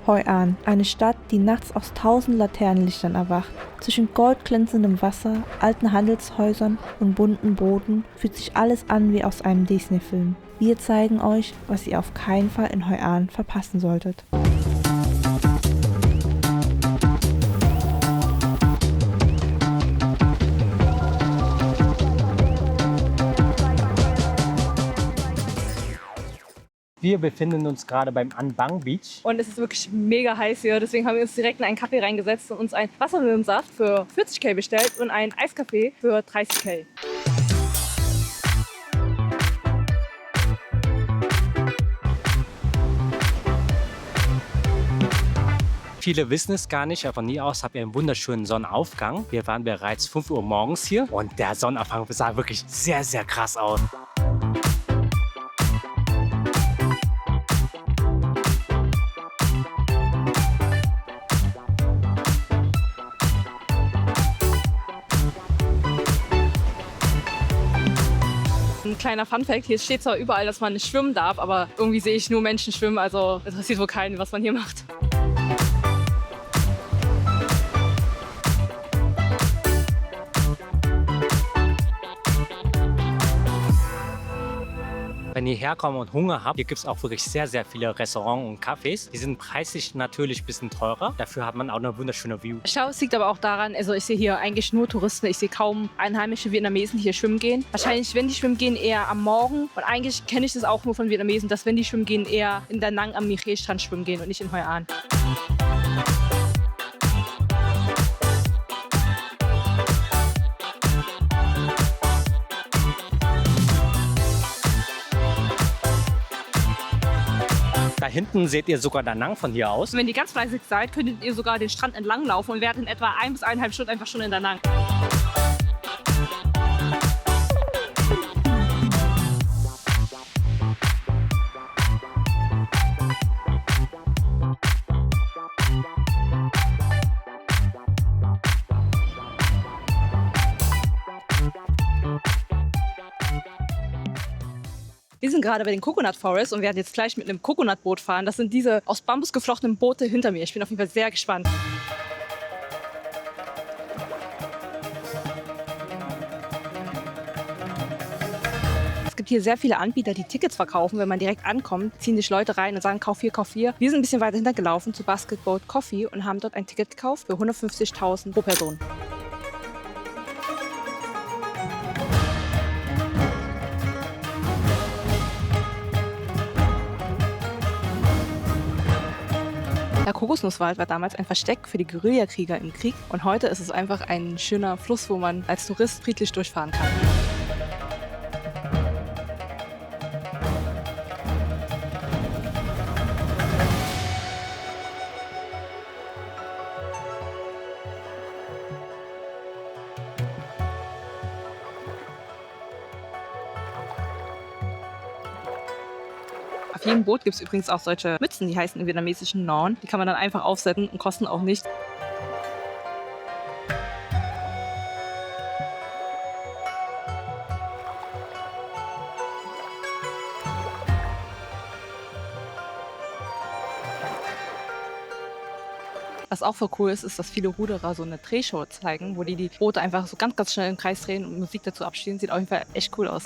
Hoi An, eine Stadt, die nachts aus 1000 Laternenlichtern erwacht. Zwischen goldglänzendem Wasser, alten Handelshäusern und bunten Booten fühlt sich alles an wie aus einem Disney-Film. Wir zeigen euch, was ihr auf keinen Fall in Hoi An verpassen solltet. Wir befinden uns gerade beim An Bang Beach. Und es ist wirklich mega heiß hier, deswegen haben wir uns direkt in einen Kaffee reingesetzt und uns ein Wassermelonensaft für 40.000 bestellt und einen Eiskaffee für 30.000. Viele wissen es gar nicht, aber von hier aus habt ihr einen wunderschönen Sonnenaufgang. Wir waren bereits 5 Uhr morgens hier und der Sonnenaufgang sah wirklich sehr, sehr krass aus. Ein kleiner Funfact, hier steht zwar überall, dass man nicht schwimmen darf, aber irgendwie sehe ich nur Menschen schwimmen, also interessiert wohl keinen, was man hier macht. Wenn ihr herkommt und Hunger habt, hier gibt es auch wirklich sehr, sehr viele Restaurants und Cafés. Die sind preislich natürlich ein bisschen teurer. Dafür hat man auch eine wunderschöne View. Ich glaube, es liegt aber auch daran, also ich sehe hier eigentlich nur Touristen. Ich sehe kaum einheimische Vietnamesen, die hier schwimmen gehen. Wahrscheinlich, wenn die schwimmen gehen, eher am Morgen. Und eigentlich kenne ich das auch nur von Vietnamesen, dass wenn die schwimmen gehen, eher in Da Nang am Mie-Khe-Strand schwimmen gehen und nicht in Hoi An. Da hinten seht ihr sogar Da Nang von hier aus. Wenn ihr ganz fleißig seid, könntet ihr sogar den Strand entlang laufen und werdet in etwa 1 bis 1,5 Stunden einfach schon in Da Nang. Wir sind gerade bei den Coconut Forest und werden jetzt gleich mit einem Coconut-Boot fahren. Das sind diese aus Bambus geflochtenen Boote hinter mir. Ich bin auf jeden Fall sehr gespannt. Es gibt hier sehr viele Anbieter, die Tickets verkaufen. Wenn man direkt ankommt, ziehen sich Leute rein und sagen, kauf hier, kauf hier. Wir sind ein bisschen weiter hinter gelaufen zu Basket Boat Coffee und haben dort ein Ticket gekauft für 150.000 pro Person. Der Kokosnusswald war damals ein Versteck für die Guerillakrieger im Krieg und heute ist es einfach ein schöner Fluss, wo man als Tourist friedlich durchfahren kann. Auf jedem Boot gibt es übrigens auch solche Mützen, die heißen im vietnamesischen Non. Die kann man dann einfach aufsetzen und kosten auch nichts. Was auch voll cool ist, ist, dass viele Ruderer so eine Drehshow zeigen, wo die Boote einfach so ganz, ganz schnell im Kreis drehen und Musik dazu abspielen. Sieht auf jeden Fall echt cool aus.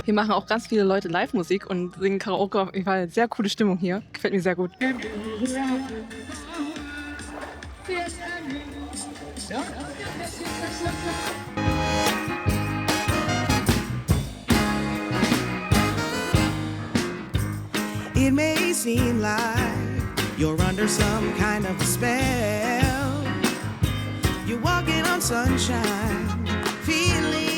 Hier machen auch ganz viele Leute Live-Musik und singen Karaoke. Auf jeden Fall sehr coole Stimmung hier. Gefällt mir sehr gut. It may seem like you're under some kind of spell. You're walking on sunshine, feeling.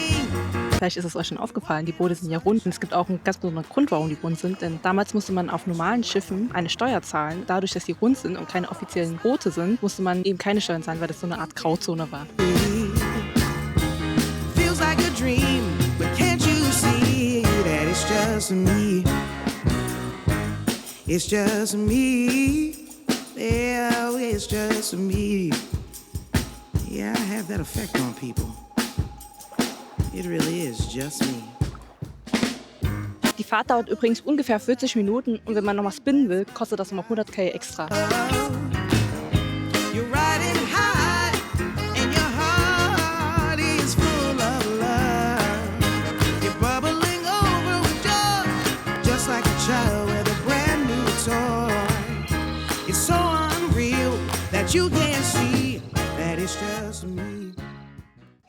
Vielleicht ist es euch schon aufgefallen, die Boote sind ja rund. Und es gibt auch einen ganz besonderen Grund, warum die rund sind. Denn damals musste man auf normalen Schiffen eine Steuer zahlen. Dadurch, dass die rund sind und keine offiziellen Boote sind, musste man eben keine Steuern zahlen, weil das so eine Art Grauzone war. Feels like a dream, but can't you just me. It's just me. Yeah, it's just me. Yeah, I have that effect on people. It really is just me. Die Fahrt dauert übrigens ungefähr 40 Minuten und wenn man nochmal spinnen will, kostet das nochmal 100 K extra. You're riding high and your heart is full of love. You're bubbling over with joy, just like a child with a brand new toy. It's so unreal that you can't see that it's just me.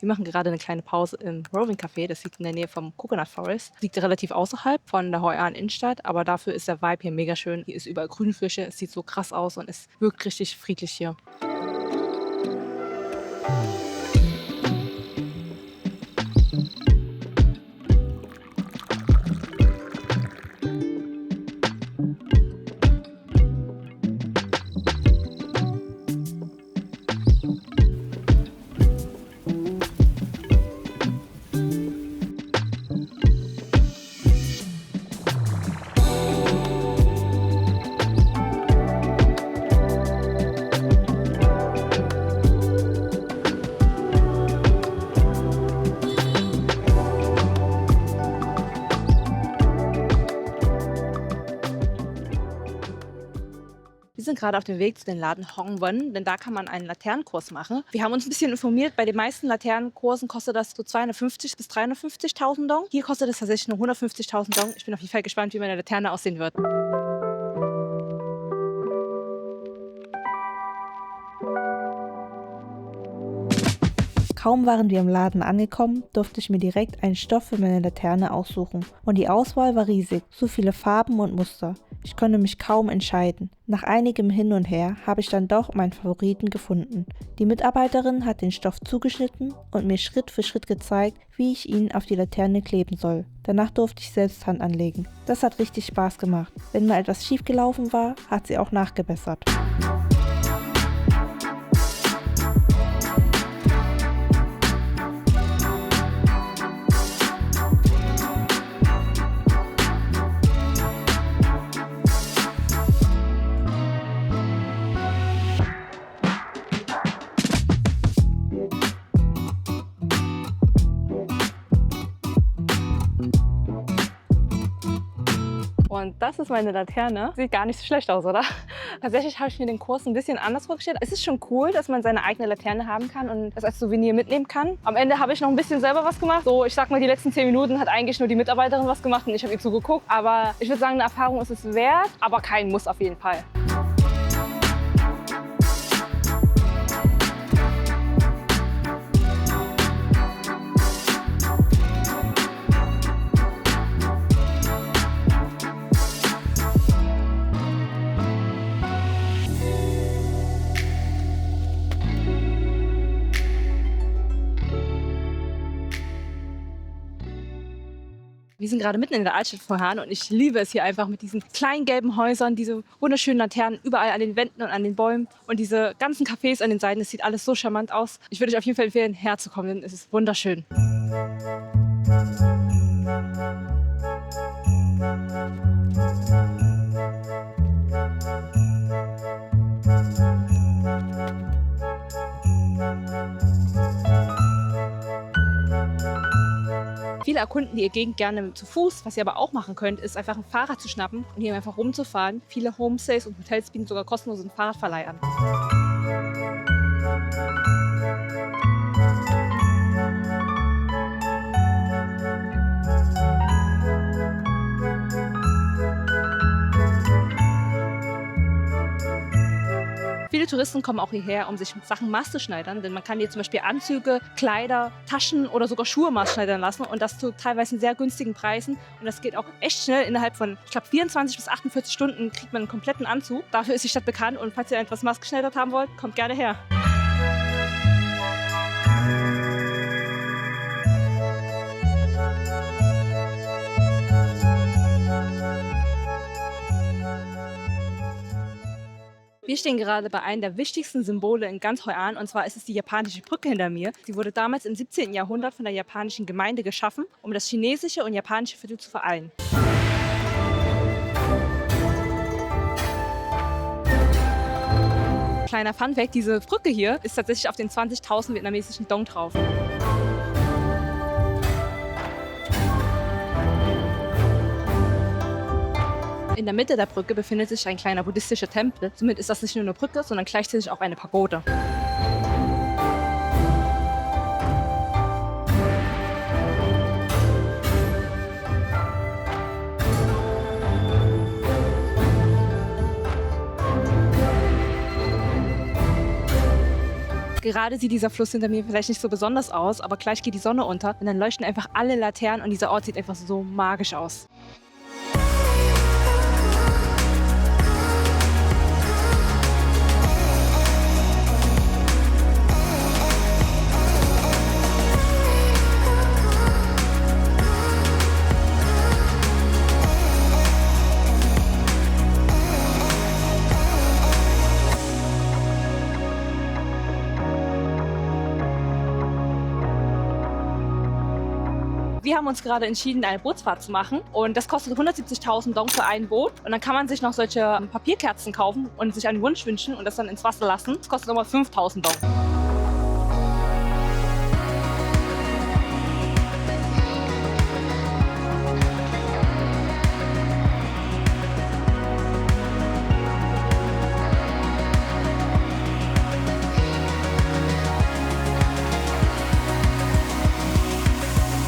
Wir machen gerade eine kleine Pause im Roving Café, das liegt in der Nähe vom Coconut Forest. Liegt relativ außerhalb von der Hoi An Innenstadt, aber dafür ist der Vibe hier mega schön. Hier ist überall Grünfläche, es sieht so krass aus und es wirkt richtig friedlich hier. Wir sind gerade auf dem Weg zu den Laden Hongwon, denn da kann man einen Laternenkurs machen. Wir haben uns ein bisschen informiert, bei den meisten Laternenkursen kostet das so 250 bis 350.000 Dong. Hier kostet es tatsächlich nur 150.000 Dong. Ich bin auf jeden Fall gespannt, wie meine Laterne aussehen wird. Kaum waren wir im Laden angekommen, durfte ich mir direkt einen Stoff für meine Laterne aussuchen. Und die Auswahl war riesig, so viele Farben und Muster. Ich konnte mich kaum entscheiden. Nach einigem Hin und Her habe ich dann doch meinen Favoriten gefunden. Die Mitarbeiterin hat den Stoff zugeschnitten und mir Schritt für Schritt gezeigt, wie ich ihn auf die Laterne kleben soll. Danach durfte ich selbst Hand anlegen. Das hat richtig Spaß gemacht. Wenn mal etwas schief gelaufen war, hat sie auch nachgebessert. Und das ist meine Laterne. Sieht gar nicht so schlecht aus, oder? Tatsächlich habe ich mir den Kurs ein bisschen anders vorgestellt. Es ist schon cool, dass man seine eigene Laterne haben kann und das als Souvenir mitnehmen kann. Am Ende habe ich noch ein bisschen selber was gemacht. So, ich sag mal, die letzten 10 Minuten hat eigentlich nur die Mitarbeiterin was gemacht und ich habe ihr zugeguckt. Aber ich würde sagen, eine Erfahrung ist es wert, aber kein Muss auf jeden Fall. Wir sind gerade mitten in der Altstadt von Hoi An und ich liebe es hier einfach mit diesen kleinen gelben Häusern, diese wunderschönen Laternen überall an den Wänden und an den Bäumen und diese ganzen Cafés an den Seiten. Es sieht alles so charmant aus. Ich würde euch auf jeden Fall empfehlen, herzukommen, denn es ist wunderschön. Viele erkunden die Gegend gerne zu Fuß. Was ihr aber auch machen könnt, ist einfach ein Fahrrad zu schnappen und hier einfach rumzufahren. Viele Homestays und Hotels bieten sogar kostenlosen Fahrradverleih an. Viele Touristen kommen auch hierher, um sich Sachen maßzuschneidern, denn man kann hier zum Beispiel Anzüge, Kleider, Taschen oder sogar Schuhe maßschneidern lassen und das zu teilweise sehr günstigen Preisen. Und das geht auch echt schnell. Innerhalb von, ich glaube, 24 bis 48 Stunden kriegt man einen kompletten Anzug. Dafür ist die Stadt bekannt und falls ihr etwas maßgeschneidert haben wollt, kommt gerne her. Wir stehen gerade bei einem der wichtigsten Symbole in ganz Hoi An, und zwar ist es die japanische Brücke hinter mir. Sie wurde damals im 17. Jahrhundert von der japanischen Gemeinde geschaffen, um das chinesische und japanische Viertel zu vereinen. Kleiner Funfact, diese Brücke hier ist tatsächlich auf den 20.000 vietnamesischen Dong drauf. In der Mitte der Brücke befindet sich ein kleiner buddhistischer Tempel. Somit ist das nicht nur eine Brücke, sondern gleichzeitig auch eine Pagode. Gerade sieht dieser Fluss hinter mir vielleicht nicht so besonders aus, aber gleich geht die Sonne unter und dann leuchten einfach alle Laternen und dieser Ort sieht einfach so magisch aus. Wir haben uns gerade entschieden, eine Bootsfahrt zu machen und das kostet 170.000 Dong für ein Boot und dann kann man sich noch solche Papierkerzen kaufen und sich einen Wunsch wünschen und das dann ins Wasser lassen. Das kostet nochmal 5.000 Dong.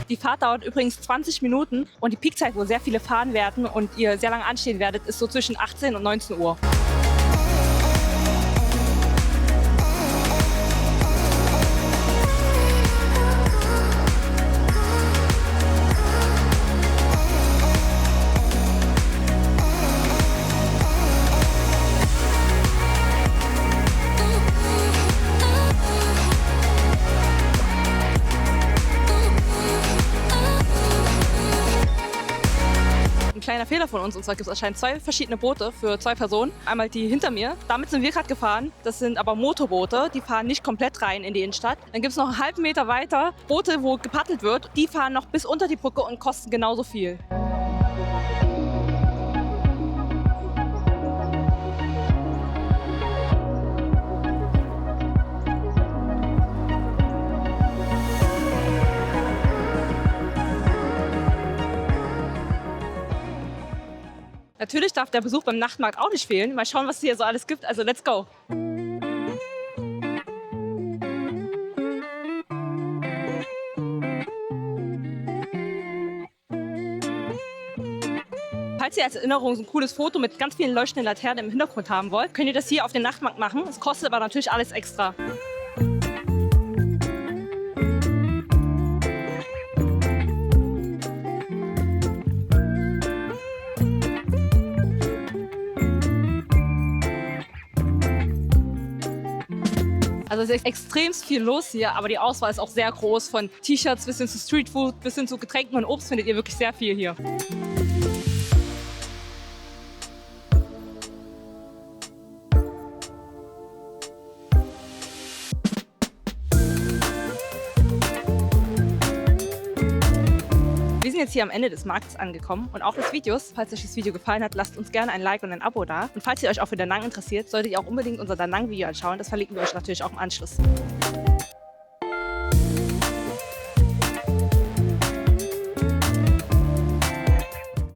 Die Fahrt dauert übrigens 20 Minuten und die Peakzeit, wo sehr viele fahren werden und ihr sehr lange anstehen werdet, ist so zwischen 18 und 19 Uhr. Ein kleiner Fehler von uns, und zwar gibt es anscheinend 2 verschiedene Boote für 2 Personen. Einmal die hinter mir, damit sind wir gerade gefahren. Das sind aber Motorboote, die fahren nicht komplett rein in die Innenstadt. Dann gibt es noch einen halben Meter weiter Boote, wo gepaddelt wird. Die fahren noch bis unter die Brücke und kosten genauso viel. Natürlich darf der Besuch beim Nachtmarkt auch nicht fehlen. Mal schauen, was es hier so alles gibt. Also let's go! Falls ihr als Erinnerung so ein cooles Foto mit ganz vielen leuchtenden Laternen im Hintergrund haben wollt, könnt ihr das hier auf den Nachtmarkt machen. Es kostet aber natürlich alles extra. Also es ist extrem viel los hier, aber die Auswahl ist auch sehr groß. Von T-Shirts bis hin zu Streetfood, bis hin zu Getränken und Obst findet ihr wirklich sehr viel hier. Wir sind jetzt hier am Ende des Marktes angekommen und auch des Videos. Falls euch das Video gefallen hat, lasst uns gerne ein Like und ein Abo da. Und falls ihr euch auch für Da Nang interessiert, solltet ihr auch unbedingt unser Da Nang Video anschauen. Das verlinken wir euch natürlich auch im Anschluss.